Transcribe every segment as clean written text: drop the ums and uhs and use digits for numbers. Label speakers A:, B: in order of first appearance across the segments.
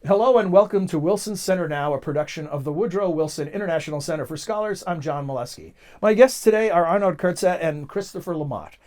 A: Hello and welcome to Wilson Center Now, a production of the Woodrow Wilson International Center for Scholars. I'm John Molesky. My guests today are Arnaud Kurze and Christopher Lamont.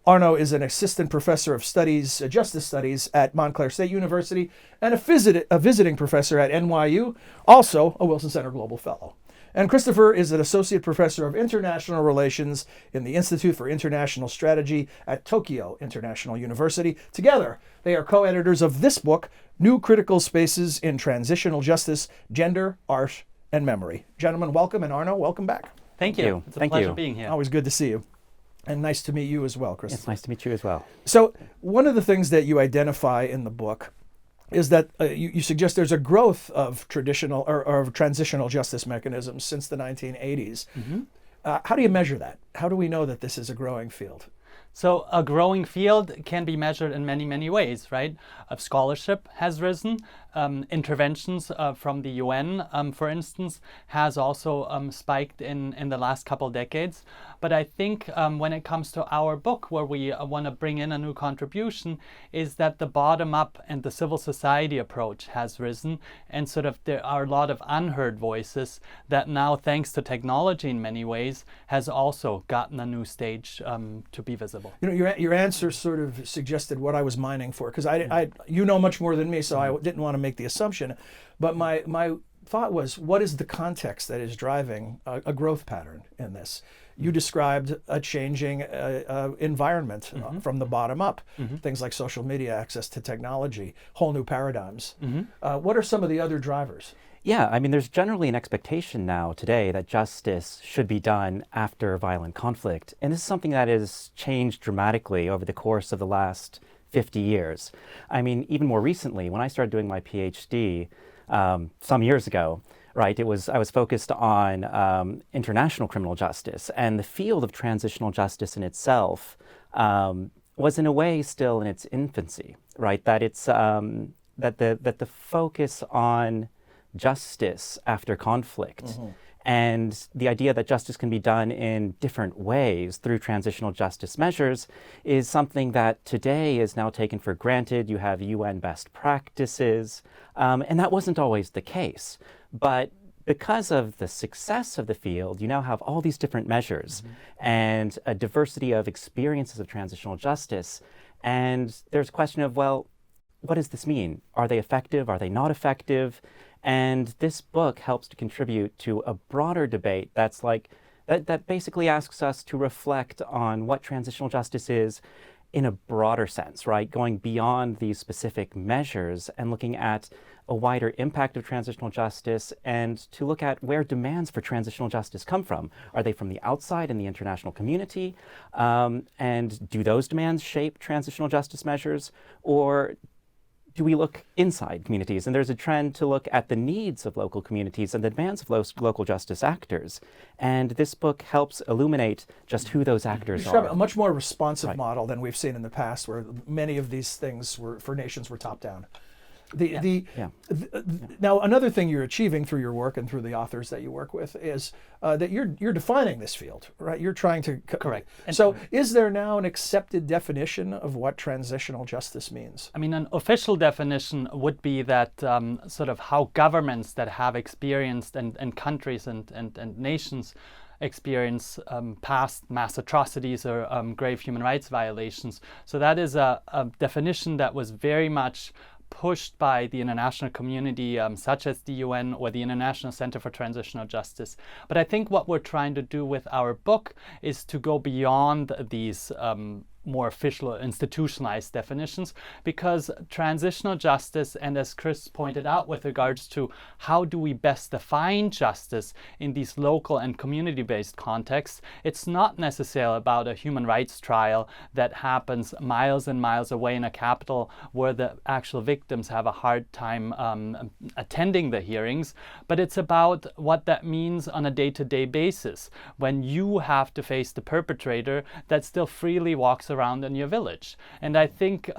A: Arnaud is an assistant professor of studies, justice studies at Montclair State University and a visiting professor at NYU, also a Wilson Center Global Fellow. And Christopher is an associate professor of international relations in the Institute for International Strategy at Tokyo International University. Together, they are co-editors of this book, New Critical Spaces in Transitional Justice, Gender, Art, and Memory. Gentlemen, welcome, and Arnaud, welcome back.
B: Thank you. It's a pleasure being here.
A: Always good to see you. And nice to meet you as well, Christopher.
B: It's nice to meet you as well.
A: So one of the things that you identify in the book is that you suggest there's a growth of traditional or transitional justice mechanisms since the 1980s.
B: Mm-hmm.
A: How do you measure that? How do we know that this is a growing field?
B: So a growing field can be measured in many, many ways, right? Scholarship has risen. Interventions from the UN, for instance, has also spiked in the last couple decades. But I think when it comes to our book, where we want to bring in a new contribution, is that the bottom-up and the civil society approach has risen. And sort of there are a lot of unheard voices that now, thanks to technology in many ways, has also gotten a new stage to be visible.
A: You know, your answer sort of suggested what I was mining for, because you know much more than me, so I didn't want to make the assumption. But my thought was, what is the context that is driving a growth pattern in this? You described a changing environment from the bottom up, things like social media, access to technology, whole new paradigms. What are some of the other drivers?
C: Yeah, I mean, there's generally an expectation now today that justice should be done after violent conflict. And this is something that has changed dramatically over the course of the last 50 years. I mean, even more recently, when I started doing my PhD some years ago, right, I was focused on international criminal justice, and the field of transitional justice in itself was in a way still in its infancy, right? That it's that the focus on justice after conflict and the idea that justice can be done in different ways through transitional justice measures is something that today is now taken for granted. You have UN best practices, and that wasn't always the case. But because of the success of the field, you now have all these different measures and a diversity of experiences of transitional justice. And there's a question of, well, what does this mean? Are they effective? Are they not effective? And this book helps to contribute to a broader debate that basically asks us to reflect on what transitional justice is in a broader sense, right? Going beyond these specific measures and looking at a wider impact of transitional justice and to look at where demands for transitional justice come from. Are they from the outside in the international community? And do those demands shape transitional justice measures? Or do we look inside communities? And there's a trend to look at the needs of local communities and the demands of local justice actors. And this book helps illuminate just who those actors are.
A: A much more responsive model than we've seen in the past, where many of these things for nations were top down. Now, another thing you're achieving through your work and through the authors that you work with is that you're defining this field, right? You're trying to
B: correct.
A: So, is there now an accepted definition of what transitional justice means?
B: I mean, an official definition would be that sort of how governments that have experienced and countries and nations experience past mass atrocities or grave human rights violations. So that is a definition that was very much pushed by the international community, such as the UN or the International Center for Transitional Justice. But I think what we're trying to do with our book is to go beyond these more official or institutionalized definitions, because transitional justice, and as Chris pointed out with regards to how do we best define justice in these local and community-based contexts, it's not necessarily about a human rights trial that happens miles and miles away in a capital where the actual victims have a hard time attending the hearings, but it's about what that means on a day-to-day basis when you have to face the perpetrator that still freely walks around in your village. And I think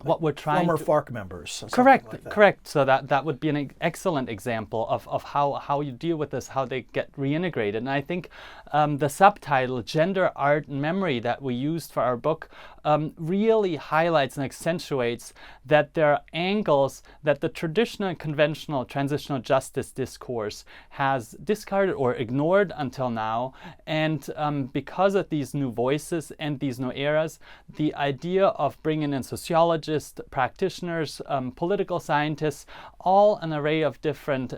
B: what we're trying
A: former
B: to...
A: FARC members. Something
B: Correct,
A: like that.
B: correct. So that would be an excellent example of how you deal with this, how they get reintegrated. And I think the subtitle, Gender, Art, and Memory, that we used for our book really highlights and accentuates that there are angles that the traditional and conventional transitional justice discourse has discarded or ignored until now. And because of these new voices and these new eras, the idea of bringing in sociologists, practitioners, political scientists, all an array of different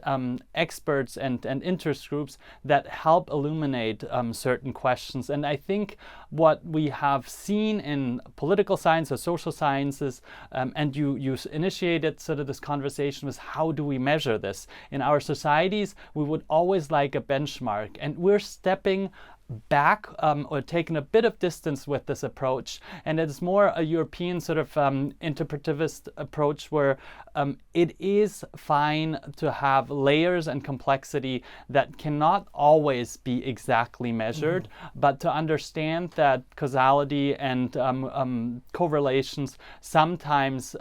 B: experts and interest groups that help illuminate certain questions. And I think what we have seen in political science or social sciences, and you initiated sort of this conversation, was how do we measure this? In our societies, we would always like a benchmark, and we're stepping back or taking a bit of distance with this approach, and it's more a European sort of interpretivist approach where it is fine to have layers and complexity that cannot always be exactly measured, but to understand that causality and correlations sometimes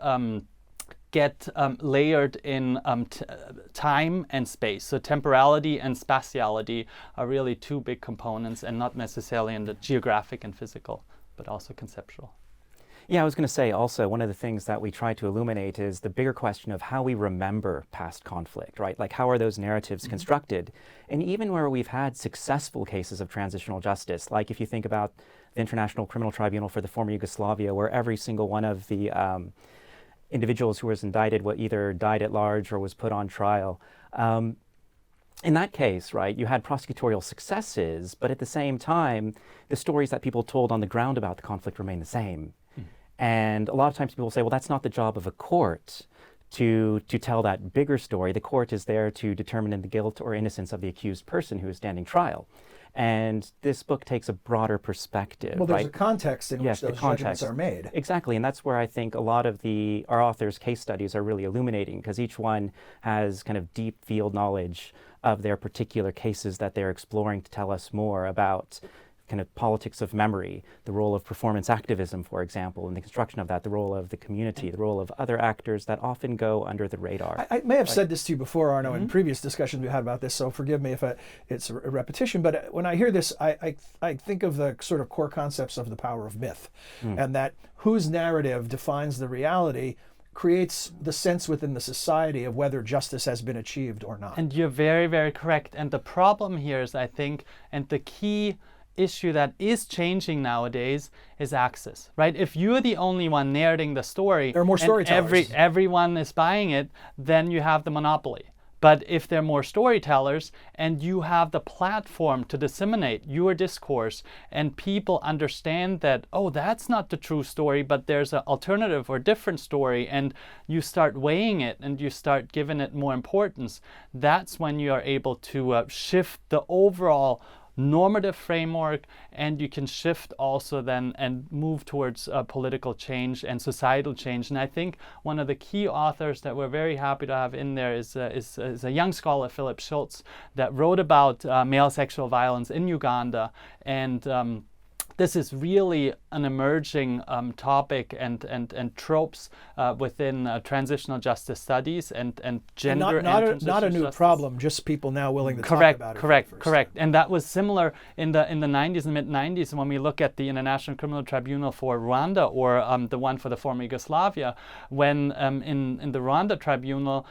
B: get layered in time and space. So temporality and spatiality are really two big components, and not necessarily in the geographic and physical, but also conceptual.
C: Yeah, I was going to say also, one of the things that we try to illuminate is the bigger question of how we remember past conflict, right? Like, how are those narratives constructed? And even where we've had successful cases of transitional justice, like if you think about the International Criminal Tribunal for the former Yugoslavia, where every single one of the individuals who was indicted either died at large or was put on trial. In that case, right, you had prosecutorial successes, but at the same time, the stories that people told on the ground about the conflict remain the same. And a lot of times people say, well, that's not the job of a court to tell that bigger story. The court is there to determine the guilt or innocence of the accused person who is standing trial. And this book takes a broader perspective.
A: Well, there's
C: right?
A: a context in which
C: Yes,
A: those judgments are made.
C: Exactly, and that's where I think a lot of our authors' case studies are really illuminating, because each one has kind of deep field knowledge of their particular cases that they're exploring to tell us more about kind of politics of memory, the role of performance activism, for example, in the construction of that, the role of the community, the role of other actors that often go under the radar.
A: I may have said this to you before, Arnaud, in previous discussions we had about this, so forgive me if it's a repetition, but when I hear this, I think of the sort of core concepts of the power of myth, and that whose narrative defines the reality creates the sense within the society of whether justice has been achieved or not.
B: And you're very, very correct. And the problem here is, I think, and the key issue that is changing nowadays is access, right? If you're the only one narrating the story,
A: there are more storytellers,
B: and everyone is buying it, then you have the monopoly. But if there are more storytellers and you have the platform to disseminate your discourse, and people understand that, oh, that's not the true story, but there's an alternative or different story, and you start weighing it and you start giving it more importance, that's when you are able to shift the overall normative framework, and you can shift also then and move towards political change and societal change. And I think one of the key authors that we're very happy to have in there is a young scholar, Philip Schultz, that wrote about male sexual violence in Uganda, and this is really an emerging topic and tropes within transitional justice studies and gender and
A: not a new
B: justice.
A: problem, just people now willing to talk about it.
B: Correct. And that was similar in the 90s and mid-90s when we look at the International Criminal Tribunal for Rwanda, or the one for the former Yugoslavia, when in the Rwanda tribunal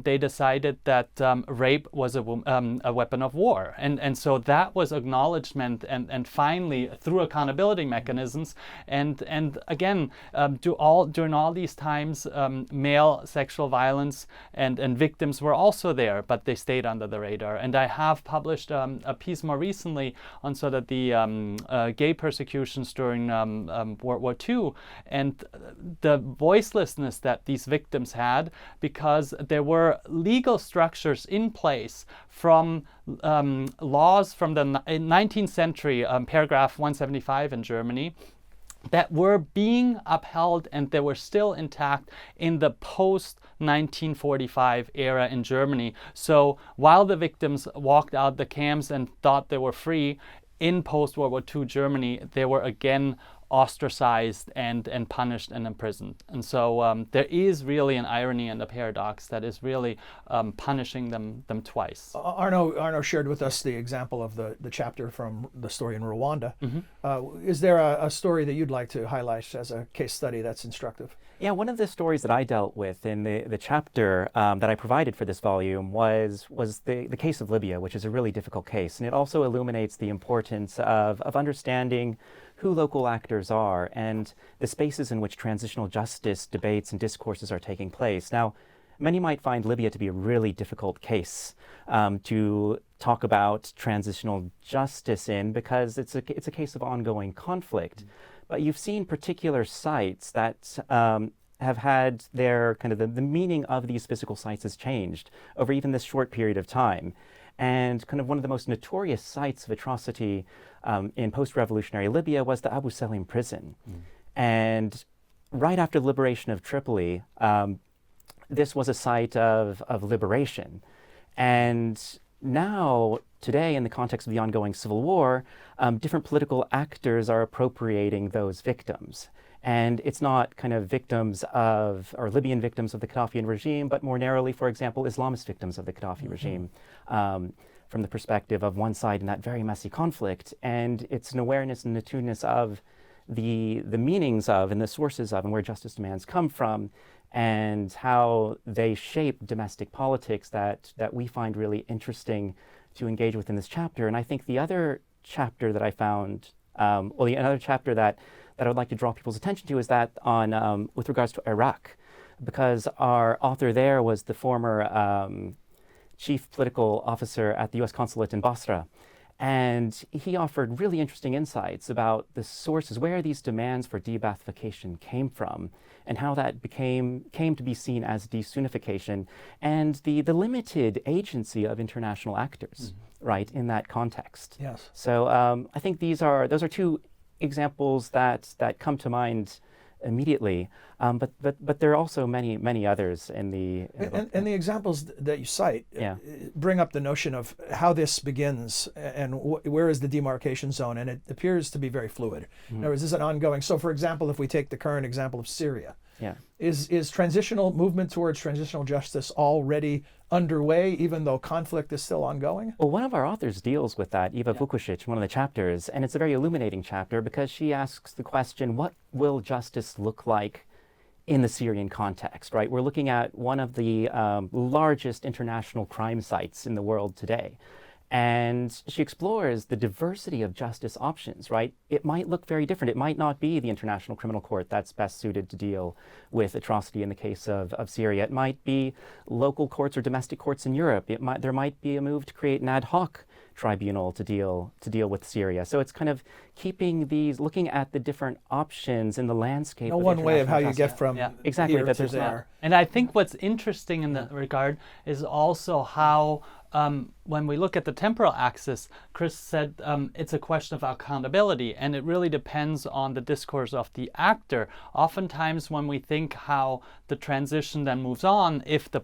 B: they decided that rape was a weapon of war, and so that was acknowledgement and finally through accountability mechanisms, and again during all these times male sexual violence and victims were also there, but they stayed under the radar. And I have published a piece more recently on sort of the gay persecutions during World War II, and the voicelessness that these victims had, because there were legal structures in place from laws from the 19th century, paragraph 175 in Germany, that were being upheld and they were still intact in the post-1945 era in Germany. So while the victims walked out the camps and thought they were free, in post-World War II Germany, they were again ostracized and punished and imprisoned. And so there is really an irony and a paradox that is really punishing them twice.
A: Arnaud shared with us the example of the chapter from the story in Rwanda. Is there a story that you'd like to highlight as a case study that's instructive?
C: Yeah, one of the stories that I dealt with in the chapter that I provided for this volume was the case of Libya, which is a really difficult case. And it also illuminates the importance of understanding who local actors are and the spaces in which transitional justice debates and discourses are taking place. Now, many might find Libya to be a really difficult case to talk about transitional justice in because it's a case of ongoing conflict. But you've seen particular sites that have had their kind of the meaning of these physical sites has changed over even this short period of time. And kind of one of the most notorious sites of atrocity in post-revolutionary Libya was the Abu Salim prison. And right after the liberation of Tripoli, this was a site of liberation. And now, today, in the context of the ongoing civil war, different political actors are appropriating those victims. And it's not kind of victims of, or Libyan victims of the Gaddafian regime, but more narrowly, for example, Islamist victims of the Gaddafi regime, from the perspective of one side in that very messy conflict. And it's an awareness and attuneness of the meanings of and the sources of and where justice demands come from, and how they shape domestic politics that we find really interesting to engage with in this chapter. And I think the other chapter that I found, another chapter that I would like to draw people's attention to is that on with regards to Iraq, because our author there was the former chief political officer at the U.S. consulate in Basra. And he offered really interesting insights about the sources, where these demands for de-Baathification came from, and how that came to be seen as de-Sunnification, and the limited agency of international actors, right, in that context.
A: Yes.
C: So I think those are two examples that come to mind immediately, but there are also many others in the book.
A: And the examples that you cite bring up the notion of how this begins and where is the demarcation zone, and it appears to be very fluid. In other words, this is an ongoing. So, for example, if we take the current example of Syria, is transitional movement towards transitional justice already underway, even though conflict is still ongoing?
C: Well, one of our authors deals with that, Eva Vukušić, in one of the chapters, and it's a very illuminating chapter because she asks the question, what will justice look like in the Syrian context, right? We're looking at one of the largest international crime sites in the world today. And she explores the diversity of justice options, right? It might look very different. It might not be the International Criminal Court that's best suited to deal with atrocity in the case of Syria. It might be local courts or domestic courts in Europe. There might be a move to create an ad hoc tribunal to deal with Syria. So it's kind of looking at the different options in the landscape.
A: No one way of how you get from
C: exactly
A: here to there.
B: And I think what's interesting in that regard is also how when we look at the temporal axis, Cres said it's a question of accountability, and it really depends on the discourse of the actor. Oftentimes when we think how the transition then moves on, if the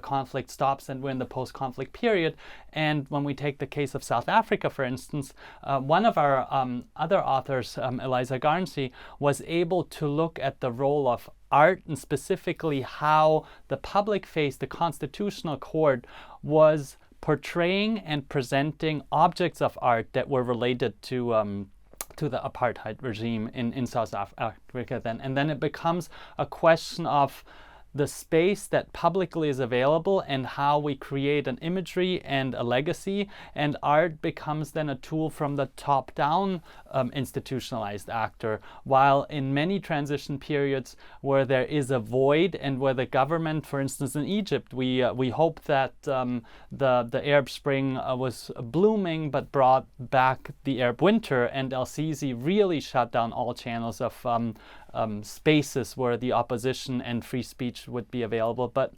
B: conflict stops and we're in the post-conflict period, and when we take the case of South Africa, for instance, one of our other authors, Eliza Garnsey, was able to look at the role of art and specifically how the public face, the Constitutional Court, was portraying and presenting objects of art that were related to the apartheid regime in South Africa then. And then it becomes a question of the space that publicly is available and how we create an imagery and a legacy, and art becomes then a tool from the top-down institutionalized actor, while in many transition periods where there is a void and where the government, for instance in Egypt, we hope that the Arab Spring was blooming but brought back the Arab Winter, and El-Sisi really shut down all channels of spaces where the opposition and free speech would be available. But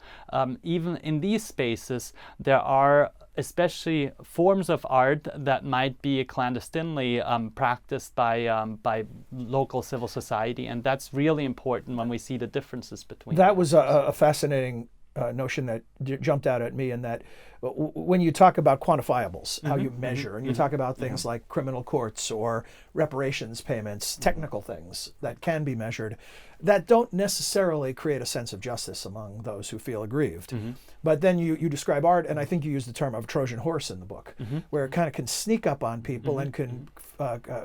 B: even in these spaces, there are especially forms of art that might be clandestinely practiced by local civil society, and that's really important when we see the differences between
A: that
B: them.
A: was a fascinating notion that jumped out at me, in that when you talk about quantifiables, how you measure, and you talk about things like criminal courts or reparations payments, technical things that can be measured, that don't necessarily create a sense of justice among those who feel aggrieved. But then you describe art, and I think you use the term of Trojan horse in the book, where it kind of can sneak up on people and can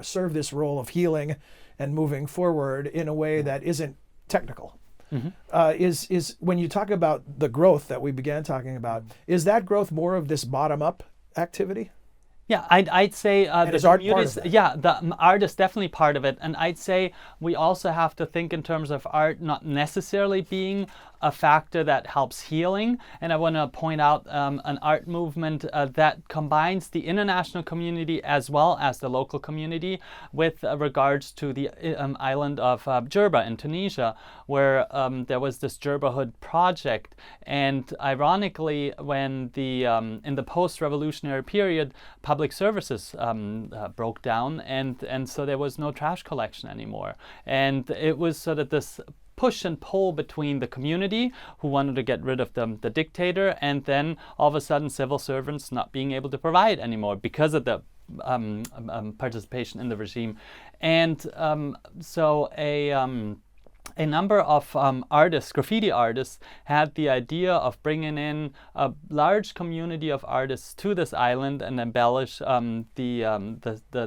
A: serve this role of healing and moving forward in a way that isn't technical. Is when you talk about the growth that we began talking about, is that growth more of this bottom-up activity?
B: Yeah, I'd say
A: is art part of that?
B: Yeah, the art is definitely part of it, and I'd say we also have to think in terms of art not necessarily being a factor that helps healing. And I want to point out an art movement that combines the international community as well as the local community with regards to the island of Jerba in Tunisia, where there was this Jerbahood project. And ironically, when the in the post-revolutionary period, public services broke down, and so there was no trash collection anymore. And it was sort of this push and pull between the community who wanted to get rid of the dictator, and then all of a sudden civil servants not being able to provide anymore because of the participation in the regime. And so a number of artists, graffiti artists, had the idea of bringing in a large community of artists to this island and embellish the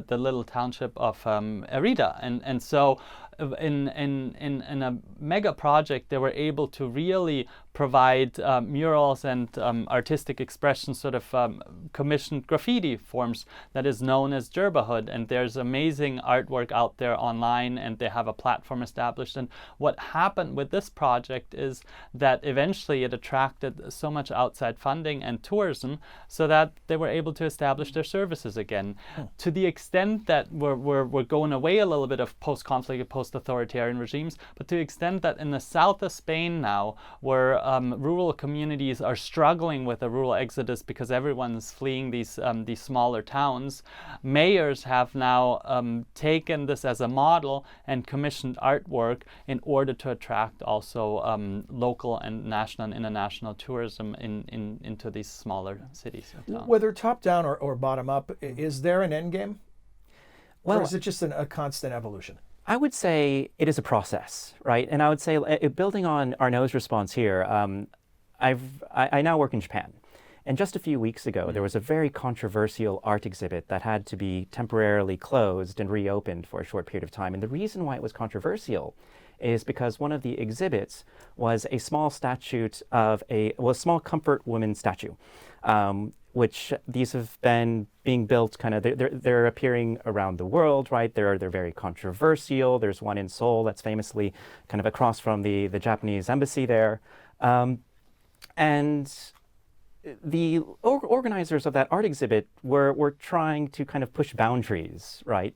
B: little township of Erida. And so in a mega project, they were able to really provide murals and artistic expressions, sort of commissioned graffiti forms that is known as Jerbahood. And there's amazing artwork out there online, and they have a platform established. And what happened with this project is that eventually it attracted so much outside funding and tourism so that they were able to establish their services again. To the extent that we're going away a little bit of post-conflict and post-authoritarian regimes, but to the extent that in the south of Spain now, where rural communities are struggling with a rural exodus because everyone's fleeing these smaller towns, mayors have now taken this as a model and commissioned artwork in order to attract also local and national and international tourism into these smaller cities.
A: Whether top-down or bottom-up, is there an end game?
C: Well,
A: or is it just a constant evolution?
C: I would say it is a process, right? And I would say, building on Arnaud's response here, I now work in Japan. And just a few weeks ago, there was a very controversial art exhibit that had to be temporarily closed and reopened for a short period of time. And the reason why it was controversial is because one of the exhibits was a small small comfort woman statue, which these have been being built kind of, they're appearing around the world, right? They're very controversial. There's one in Seoul that's famously kind of across from the Japanese embassy there. And the organizers of that art exhibit were trying to kind of push boundaries, right?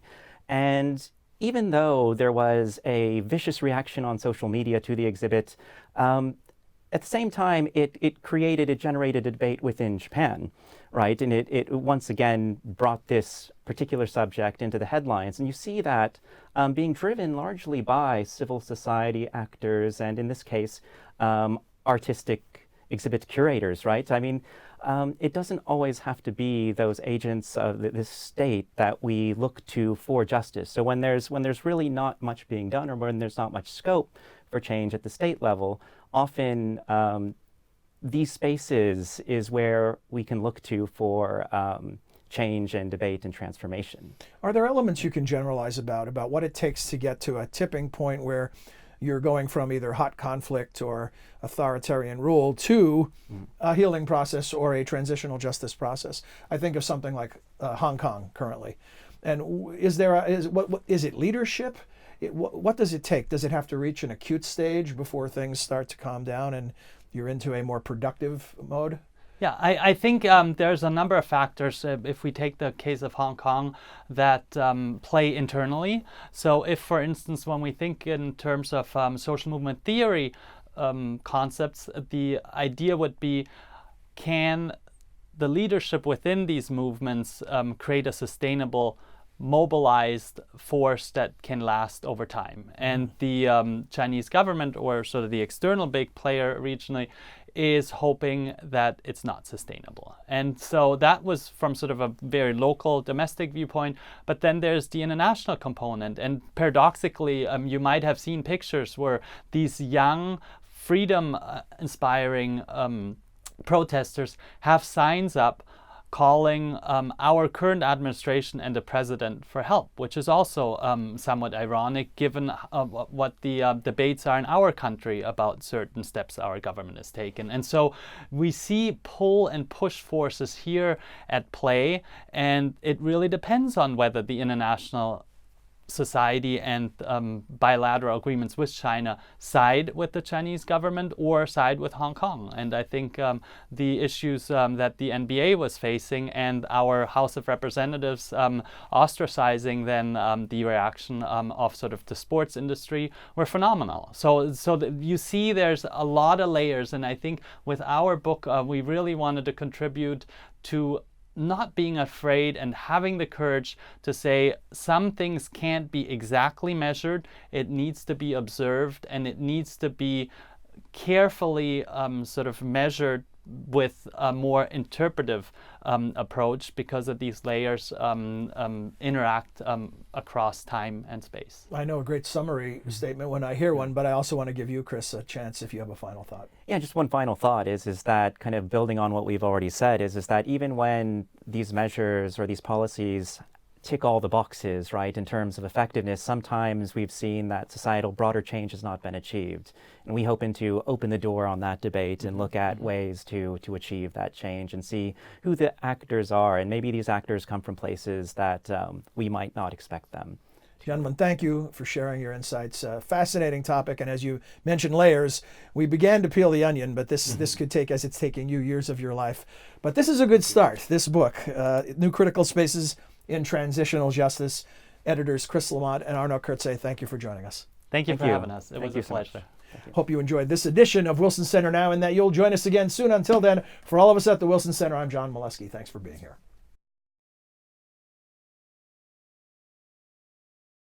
C: And even though there was a vicious reaction on social media to the exhibit, at the same time, it generated a debate within Japan, right? And it once again brought this particular subject into the headlines. And you see that being driven largely by civil society actors, and in this case, artistic exhibit curators, right? I mean, it doesn't always have to be those agents of this state that we look to for justice. So when there's really not much being done, or when there's not much scope for change at the state level, often these spaces is where we can look to for change and debate and transformation.
A: Are there elements you can generalize about what it takes to get to a tipping point where you're going from either hot conflict or authoritarian rule to a healing process or a transitional justice process? I think of something like Hong Kong currently. And is it leadership? What does it take? Does it have to reach an acute stage before things start to calm down and you're into a more productive mode?
B: Yeah, I think there's a number of factors, if we take the case of Hong Kong, that play internally. So if, for instance, when we think in terms of social movement theory concepts, the idea would be, can the leadership within these movements create a sustainable mobilized force that can last over time. And the Chinese government, or sort of the external big player regionally, is hoping that it's not sustainable. And so that was from sort of a very local domestic viewpoint, but then there's the international component. And paradoxically, you might have seen pictures where these young, freedom-inspiring protesters have signs up calling our current administration and the president for help, which is also somewhat ironic given what the debates are in our country about certain steps our government has taken. And so we see pull and push forces here at play, and it really depends on whether the international society and bilateral agreements with China side with the Chinese government or side with Hong Kong. And I think the issues that the NBA was facing and our House of Representatives ostracizing then the reaction of sort of the sports industry were phenomenal. So you see there's a lot of layers, and I think with our book we really wanted to contribute to not being afraid and having the courage to say some things can't be exactly measured. It needs to be observed, and it needs to be carefully sort of measured with a more interpretive approach, because of these layers interact across time and space.
A: I know a great summary statement when I hear one, but I also want to give you, Cres, a chance if you have a final thought.
C: Yeah, just one final thought is that kind of building on what we've already said is that even when these measures or these policies tick all the boxes, right, in terms of effectiveness, sometimes we've seen that societal broader change has not been achieved. And we hoping to open the door on that debate and look at ways to achieve that change and see who the actors are. And maybe these actors come from places that we might not expect them.
A: Gentlemen, thank you for sharing your insights. Fascinating topic, and as you mentioned, layers. We began to peel the onion, but this could take, as it's taking you, years of your life. But this is a good start, this book, New Critical Spaces in Transitional Justice. Editors Cres Lamont and Arnaud Kurze, thank you for joining us.
B: Thank you for having us. It was a pleasure.
A: Hope you enjoyed this edition of Wilson Center Now, and that you'll join us again soon. Until then, for all of us at the Wilson Center, I'm John Molesky. Thanks for being here.